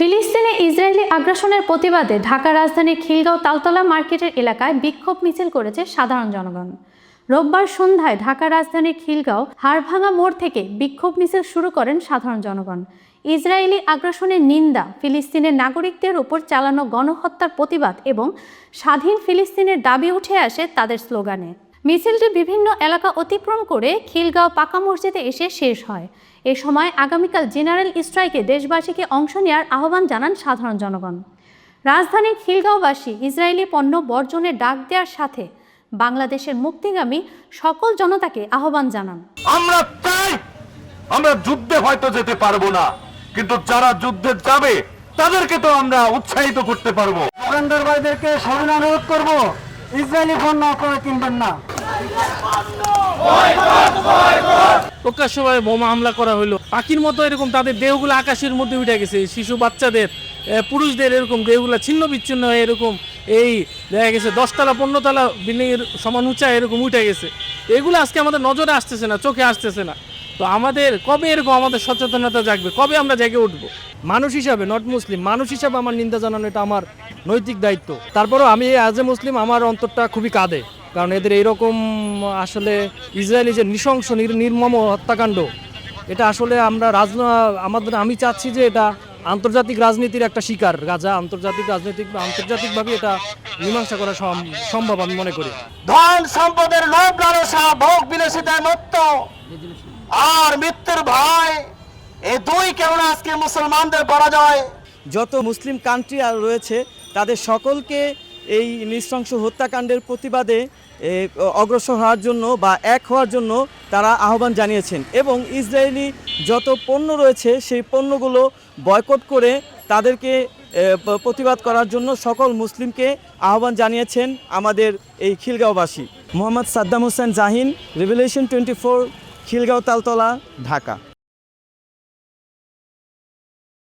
ফিলিস্তিনে ইসরায়েলি আগ্রাসনের প্রতিবাদে ঢাকা রাজধানীর খিলগাঁও তালতলা মার্কেটের এলাকায় বিক্ষোভ মিছিল করেছে সাধারণ জনগণ। রোববার সন্ধ্যায় ঢাকা রাজধানীর খিলগাঁও হাড়ভাঙা মোড় থেকে বিক্ষোভ মিছিল শুরু করেন সাধারণ জনগণ। ইসরায়েলি আগ্রাসনের নিন্দা, ফিলিস্তিনের নাগরিকদের উপর চালানো গণহত্যার প্রতিবাদ এবং স্বাধীন ফিলিস্তিনের দাবি উঠে আসে তাদের স্লোগানে। মিছিলটি বিভিন্ন এলাকা অতিক্রম করে খিলগাঁও পাকা মসজিদে এসে শেষ হয়। এ সময় আগামীকাল জেনারেল স্ট্রাইকে দেশবাসীকে অংশ নেওয়ার আহ্বান জানান সাধারণ জনগণ। রাজধানীর খিলগাঁওবাসী ইসরায়েলি পণ্য বর্জনের ডাক দেওয়ার সাথে বাংলাদেশের মুক্তিগামী সকল জনতাকে আহ্বান জানান। আমরা যুদ্ধে হয়তো যেতে পারবো না, কিন্তু যারা যুদ্ধে যাবে তাদেরকে তো আমরা উৎসাহিত করতে পারবো। দোকানদার ভাইদেরকে সবিনয় অনুরোধ করবো, ইসরায়েলি পণ্য আপনারা কিনবেন না। প্রকাশ্যভাবে বোমা হামলা করা হলো, পাখির মতো এরকম তাদের দেহগুলো আকাশের মধ্যে উঠে গেছে। শিশু বাচ্চাদের, পুরুষদের এরকম দেহগুলো ছিন্ন বিচ্ছিন্ন হয়ে এরকম এই দেখা গেছে 10তলা 15তলা বিল্ডিংয়ের সমান উঁচা এরকম উঠে গেছে। এগুলো আজকে আমাদের নজরে আসতেছে না, চোখে আসতেছে না। তো আমাদের কবে এরকম আমাদের সচেতনতা জাগবে, কবে আমরা জেগে উঠবো? মানুষ হিসাবে, নট মুসলিম, মানুষ হিসাবে আমার নিন্দা জানানো এটা আমার নৈতিক দায়িত্ব। তারপরেও আমি অ্যাজ এ মুসলিম আমার অন্তরটা খুবই কাঁদে, কারণ এদের এইরকম আসলে ইসরায়েলি যে নৃশংস নির্মম হত্যাকাণ্ড, এটা আসলে আমরা আমি চাচ্ছি যে এটা আন্তর্জাতিক রাজনীতির একটা শিকার। গাজা আন্তর্জাতিকভাবে এটা মীমাংসা করা সম্ভব আমি মনে করি। ধন সম্পদের লোভ লালসা, ভোগ বিলাসিতায় মত্ত আর মৃত্যুর ভয়, এই দুই কেমন আজকে মুসলমানদের পরাজয়। যত মুসলিম কান্ট্রি রয়েছে তাদের সকলকে এই নৃশংস হত্যাকাণ্ডের প্রতিবাদে অগ্রসর হওয়ার জন্য বা এক হওয়ার জন্য তারা আহ্বান জানিয়েছেন, এবং ইসরায়েলি যত পণ্য রয়েছে সেই পণ্যগুলো বয়কট করে তাদেরকে প্রতিবাদ করার জন্য সকল মুসলিমকে আহ্বান জানিয়েছেন আমাদের এই খিলগাঁওবাসী। মোহাম্মদ সাদ্দাম হোসেন জাহিন, রেভেলেশন 24, খিলগাঁও তালতলা, ঢাকা।